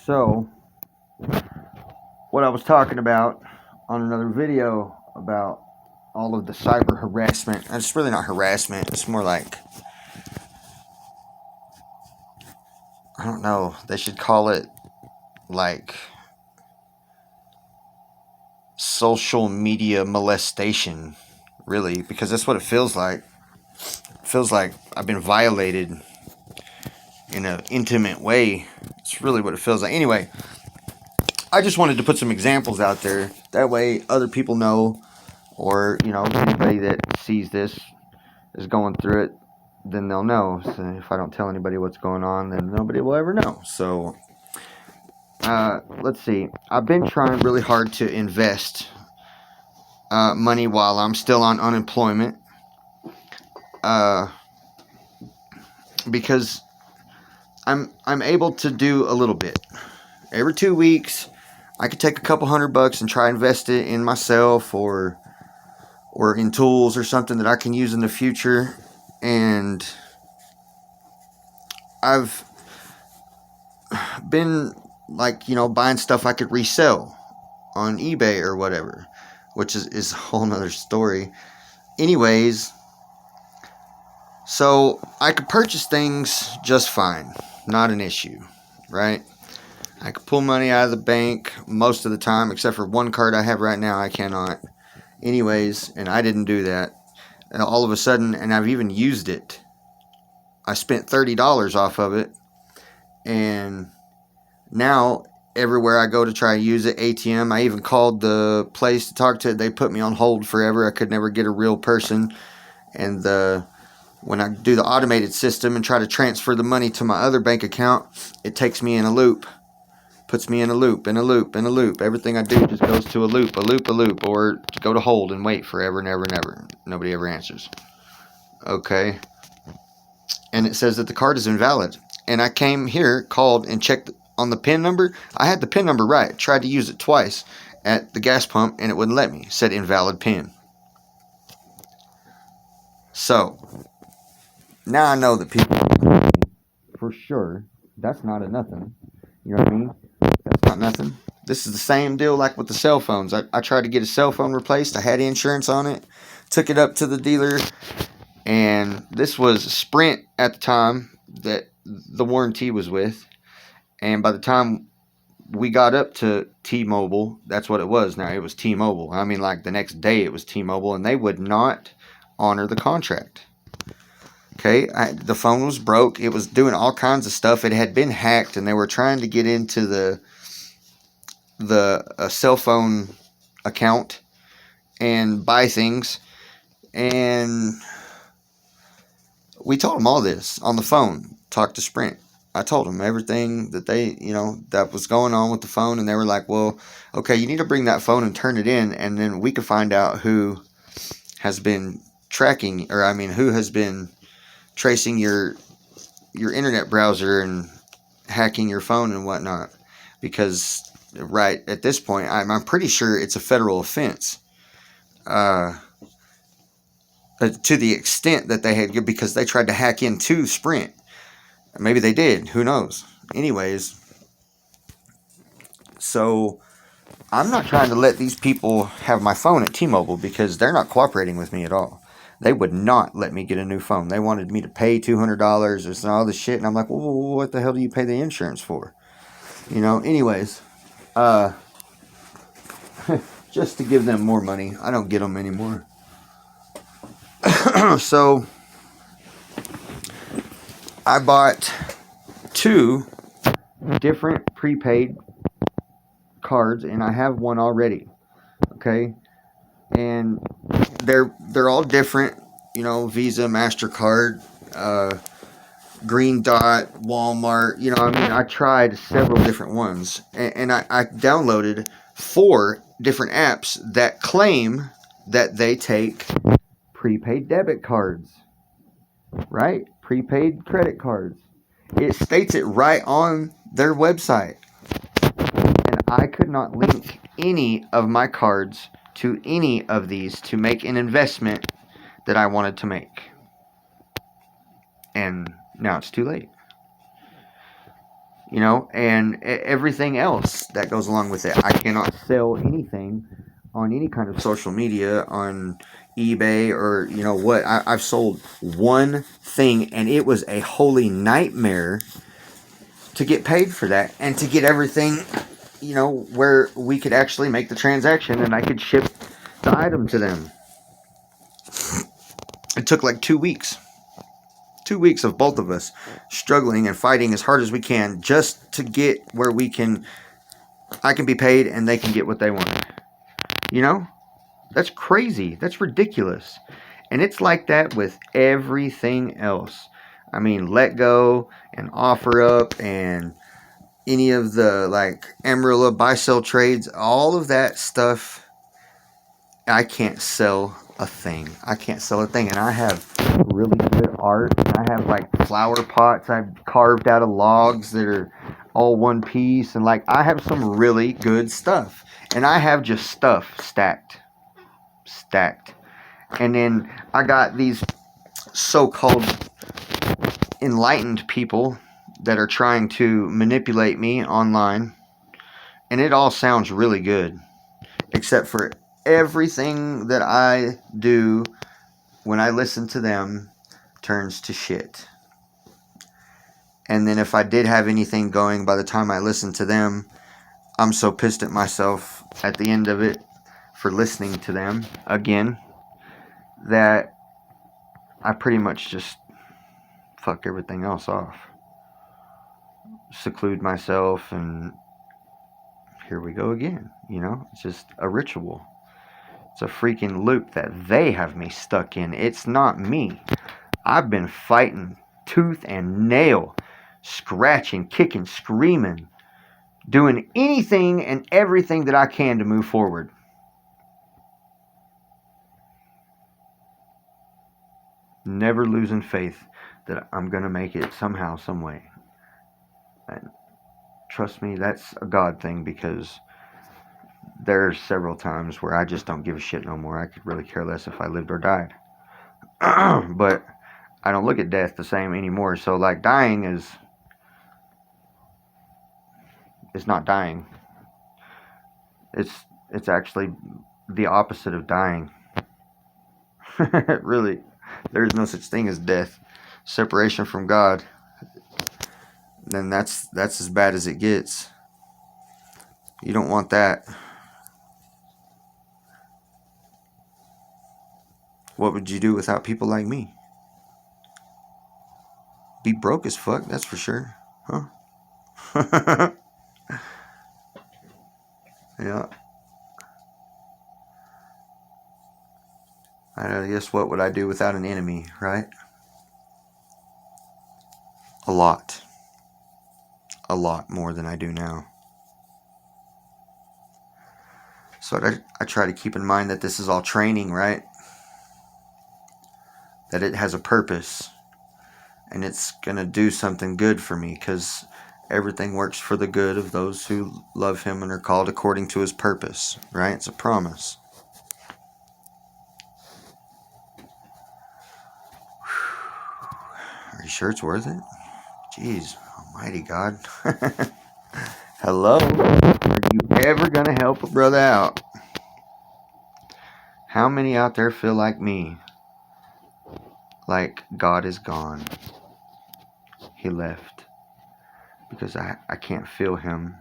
So, what I was talking about on another video about all of the cyber harassment, it's really not harassment, it's more like, I don't know, they should call it like social media molestation, really, because that's what it feels like. It feels like I've been violated in an intimate way. It's really what it feels like. Anyway, I just wanted to put some examples out there. That way other people know, or, anybody that sees this is going through it, then they'll know. So if I don't tell anybody what's going on, then nobody will ever know. So, let's see. I've been trying really hard to invest money while I'm still on unemployment, because I'm able to do a little bit. Every 2 weeks, I could take a couple $100 and try to invest it in myself or in tools or something that I can use in the future. And I've been buying stuff I could resell on eBay or whatever, which is a whole nother story. Anyways, so I could purchase things just fine, not an issue, right? I could pull money out of the bank most of the time, except for one card I have right now, I cannot. Anyways, and I didn't do that. And all of a sudden, and I've even used it, I spent $30 off of it, and now everywhere I go to try to use it, ATM, I even called the place to talk to it. They put me on hold forever. I could never get a real person. And when I do the automated system and try to transfer the money to my other bank account, it takes me in a loop. Puts me in a loop, in a loop, in a loop. Everything I do just goes to a loop, a loop, a loop, or go to hold and wait forever and ever and ever. Nobody ever answers. Okay. And it says that the card is invalid. And I came here, called, and checked on the PIN number. I had the PIN number right. Tried to use it twice at the gas pump, and it wouldn't let me. It said invalid PIN. So, now I know that people, for sure, that's not a nothing. You know what I mean? That's not nothing. This is the same deal like with the cell phones. I tried to get a cell phone replaced. I had insurance on it. Took it up to the dealer. And this was Sprint at the time that the warranty was with. And by the time we got up to T-Mobile, that's what it was now. It was T-Mobile. I mean, like the next day it was T-Mobile. And they would not honor the contract. Okay, the phone was broke. It was doing all kinds of stuff. It had been hacked, and they were trying to get into the cell phone account and buy things. And we told them all this on the phone. Talked to Sprint. I told them everything that that was going on with the phone, and they were like, "Well, okay, you need to bring that phone and turn it in, and then we can find out who has been tracking, who has been tracing your internet browser and hacking your phone and whatnot." Because right at this point, I'm pretty sure it's a federal offense. To the extent that they had, because they tried to hack into Sprint. Maybe they did. Who knows? Anyways, so I'm not trying to let these people have my phone at T-Mobile because they're not cooperating with me at all. They would not let me get a new phone. They wanted me to pay $200 and all this shit. And I'm like, well, what the hell do you pay the insurance for? Anyways, just to give them more money. I don't get them anymore. So, I bought 2 different prepaid cards, and I have one already. Okay, and they're all different. Visa, MasterCard, Green Dot, Walmart. I tried several different ones, and I downloaded 4 different apps that claim that they take prepaid debit cards, right? Prepaid credit cards. It states it right on their website. And I could not link any of my cards to any of these to make an investment that I wanted to make. And now it's too late. and everything else that goes along with it. I cannot sell anything on any kind of social media, on eBay, or what. I've sold one thing, and it was a holy nightmare to get paid for that and to get everything, where we could actually make the transaction and I could ship the item to them. It took like 2 weeks. 2 weeks of both of us struggling and fighting as hard as we can just to get where I can be paid and they can get what they want. That's crazy. That's ridiculous. And it's like that with everything else. I mean, Let Go and OfferUp and any of the like Amarillo buy-sell trades, all of that stuff, I can't sell a thing. I can't sell a thing. And I have really good art. I have like flower pots I've carved out of logs that are all one piece. And like, I have some really good stuff. And I have just stuff stacked. And then I got these so-called enlightened people that are trying to manipulate me online. And it all sounds really good. Except for everything that I do when I listen to them turns to shit. And then if I did have anything going by the time I listen to them, I'm so pissed at myself at the end of it for listening to them again that I pretty much just fuck everything else off. Seclude myself, and here we go again. It's just a ritual. It's a freaking loop that they have me stuck in. It's not me. I've been fighting tooth and nail, scratching, kicking, screaming, doing anything and everything that I can to move forward. Never losing faith that I'm going to make it somehow, some way. And trust me, that's a God thing, because there's several times where I just don't give a shit no more. I could really care less if I lived or died. But I don't look at death the same anymore. So like, dying is not dying. It's actually the opposite of dying. Really, there's no such thing as death. Separation from God. Then that's as bad as it gets. You don't want that. What would you do without people like me? Be broke as fuck, that's for sure. Huh? Yeah. I guess what would I do without an enemy, right? A lot. A lot more than I do now. So I try to keep in mind that this is all training, right? That it has a purpose. And it's going to do something good for me, because everything works for the good of those who love him and are called according to his purpose, right? It's a promise. Are you sure it's worth it? Jeez, almighty God. Hello? Are you ever going to help a brother out? How many out there feel like me? Like God is gone. He left. Because I can't feel him.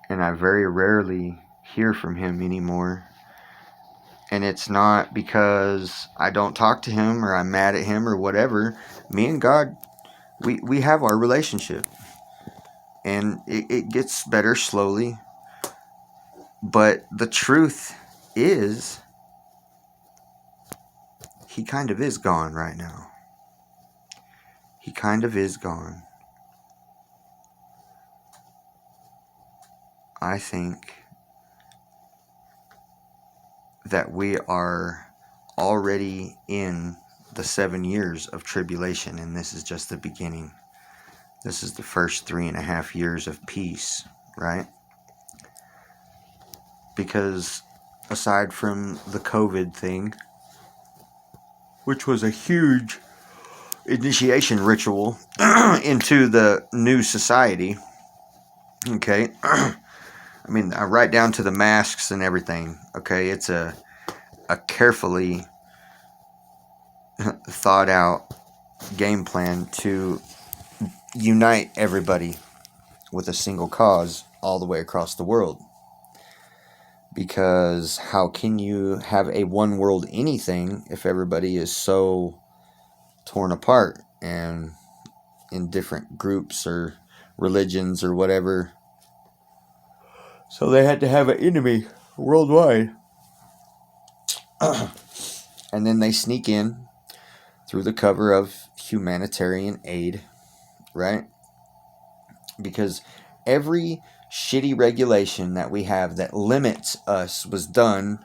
And I very rarely hear from him anymore. And it's not because I don't talk to him or I'm mad at him or whatever. Me and God, we have our relationship. And it gets better slowly. But the truth is, he kind of is gone right now. He kind of is gone. I think that we are already in the 7 years of tribulation, and this is just the beginning. This is the first 3.5 years of peace, right? Because aside from the COVID thing, which was a huge initiation ritual into the new society, Okay. I mean, right down to the masks and everything. Okay. It's a carefully thought out game plan to unite everybody with a single cause all the way across the world. Because how can you have a one world anything if everybody is so torn apart and in different groups or religions or whatever? So they had to have an enemy worldwide. And then they sneak in through the cover of humanitarian aid, right? Because every shitty regulation that we have that limits us was done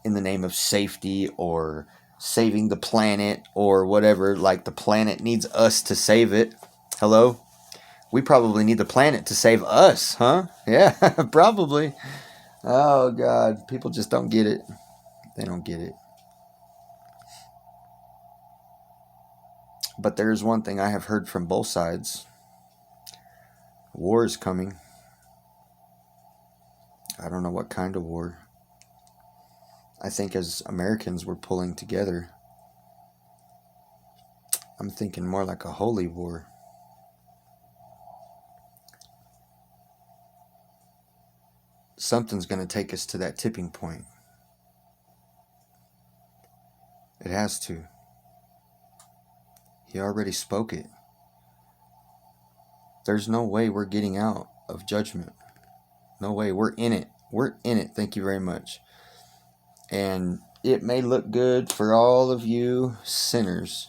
in the name of safety or saving the planet or whatever. Like, the planet needs us to save it. Hello? We probably need the planet to save us, huh? Yeah, probably. Oh, God. People just don't get it. They don't get it. But there's one thing I have heard from both sides. War is coming. I don't know what kind of war. I think as Americans we're pulling together. I'm thinking more like a holy war. Something's going to take us to that tipping point. It has to. He already spoke it. There's no way we're getting out of judgment. No way. We're in it. We're in it. Thank you very much. And it may look good for all of you sinners.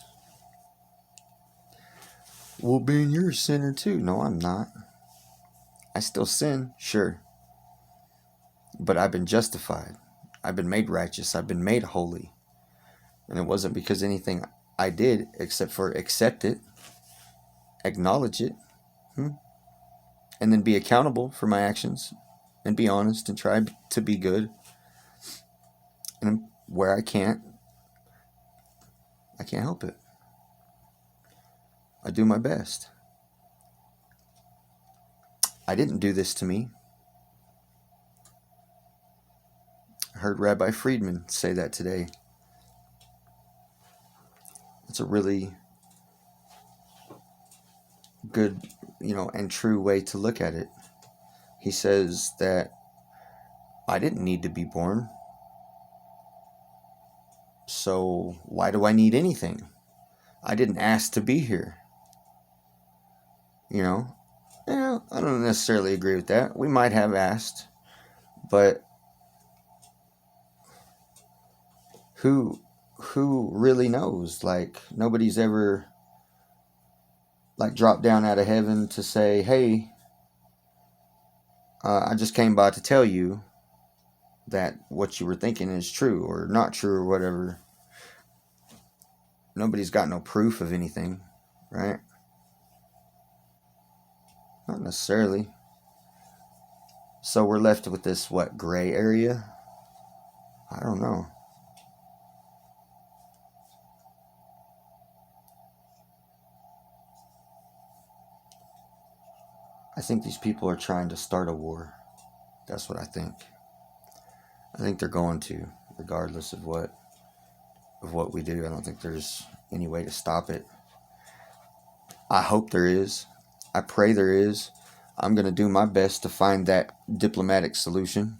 Well, Ben, you're a sinner too. No, I'm not. I still sin, sure. But I've been justified. I've been made righteous. I've been made holy. And it wasn't because anything I did except for accept it, acknowledge it, and then be accountable for my actions and be honest and try to be good. And where I can't help it. I do my best. I didn't do this to me. I heard Rabbi Friedman say that today. It's a really good, and true way to look at it. He says that I didn't need to be born. So why do I need anything? I didn't ask to be here. Yeah, I don't necessarily agree with that. We might have asked, but who really knows? Like, nobody's ever dropped down out of heaven to say, hey, I just came by to tell you that what you were thinking is true or not true or whatever. Nobody's got no proof of anything, right? Not necessarily. So we're left with this, gray area? I don't know. I think these people are trying to start a war. That's what I think. I think they're going to, regardless of what we do. I don't think there's any way to stop it. I hope there is. I pray there is. I'm going to do my best to find that diplomatic solution.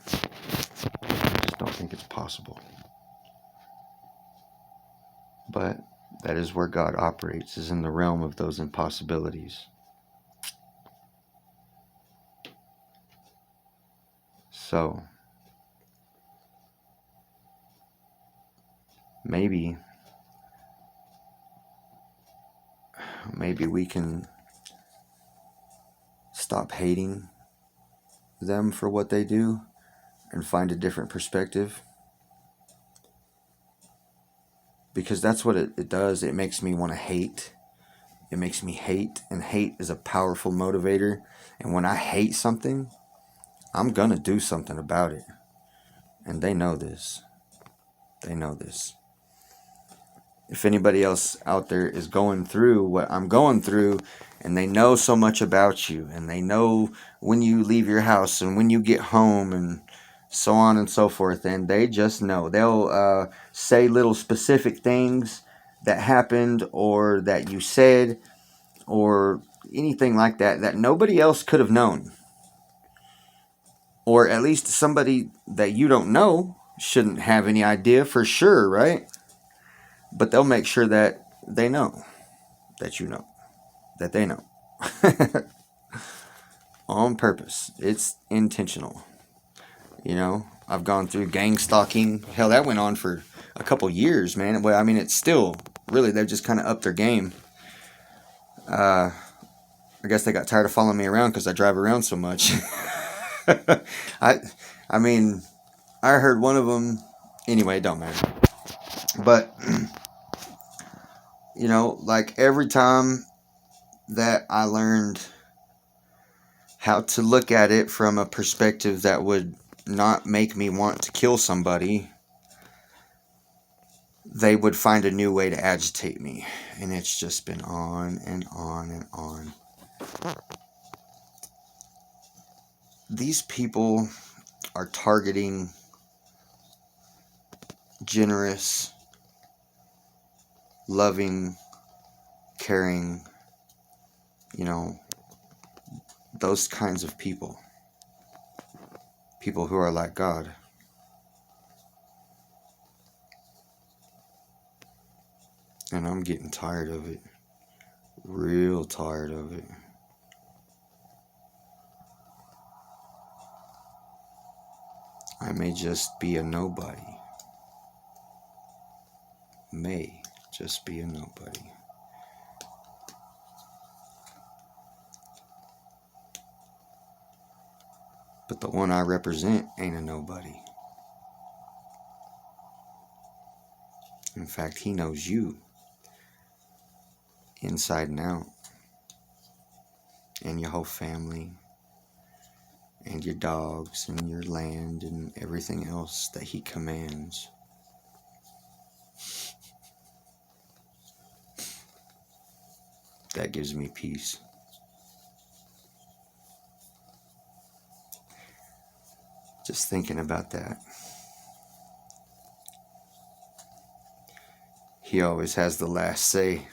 I just don't think it's possible. But that is where God operates, is in the realm of those impossibilities. So, maybe we can stop hating them for what they do and find a different perspective. Because that's what it does. It makes me want to hate. It makes me hate, and hate is a powerful motivator. And when I hate something, I'm going to do something about it. And they know this. They know this. If anybody else out there is going through what I'm going through, and they know so much about you, and they know when you leave your house and when you get home and so on and so forth, and they just know. They'll say little specific things that happened or that you said or anything like that that nobody else could have known. Or at least somebody that you don't know shouldn't have any idea for sure, right? But they'll make sure that they know that you know that they know. On purpose. It's intentional. You know, I've gone through gang stalking. Hell, that went on for a couple years, man. Well, I mean, it's still really, they've just kind of upped their game. I guess they got tired of following me around because I drive around so much. I mean, I heard one of them. Anyway, it don't matter. But you know, like every time that I learned how to look at it from a perspective that would not make me want to kill somebody, they would find a new way to agitate me. And it's just been on and on and on. These people are targeting generous, loving, caring, you know, those kinds of people. People who are like God. And I'm getting tired of it. Real tired of it. I may just be a nobody. May just be a nobody. But the one I represent ain't a nobody. In fact, he knows you inside and out. And your whole family. And your dogs and your land and everything else that he commands. That gives me peace. Just thinking about that. He always has the last say.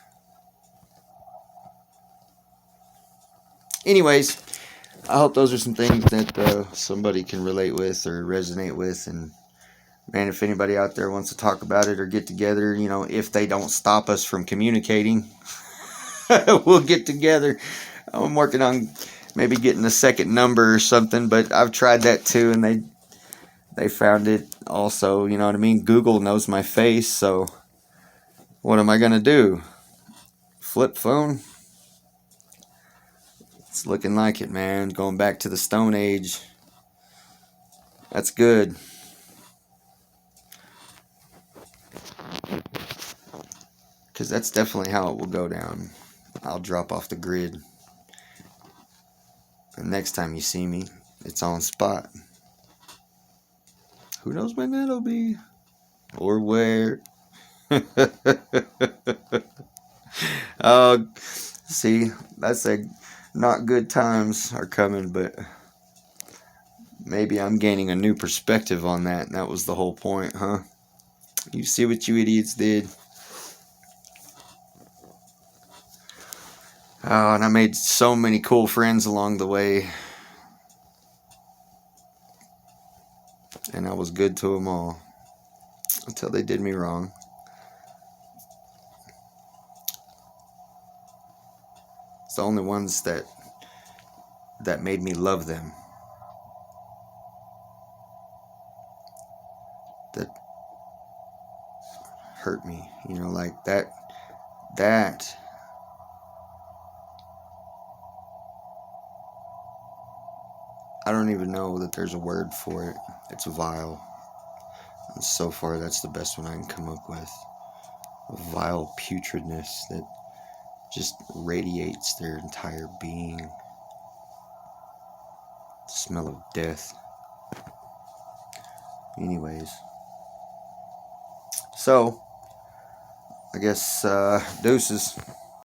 Anyways, I hope those are some things that somebody can relate with or resonate with. And man, if anybody out there wants to talk about it or get together, you know, if they don't stop us from communicating, we'll get together. I'm working on maybe getting a second number or something, but I've tried that too, and they found it also. You know what I mean? Google knows my face, so what am I gonna do? Flip phone? It's looking like it, man. Going back to the Stone Age. That's good. Because that's definitely how it will go down. I'll drop off the grid. And next time you see me, it's on spot. Who knows when that'll be? Or where? See, that's a not good times are coming, but maybe I'm gaining a new perspective on that, and that was the whole point, huh? You see what you idiots did? Oh, and I made so many cool friends along the way. And I was good to them all. Until they did me wrong. It's the only ones that made me love them. That hurt me. You know, like that. I don't even know that there's a word for it. It's vile. And so far, that's the best one I can come up with. A vile putridness that just radiates their entire being. The smell of death. Anyways, So, I guess, deuces.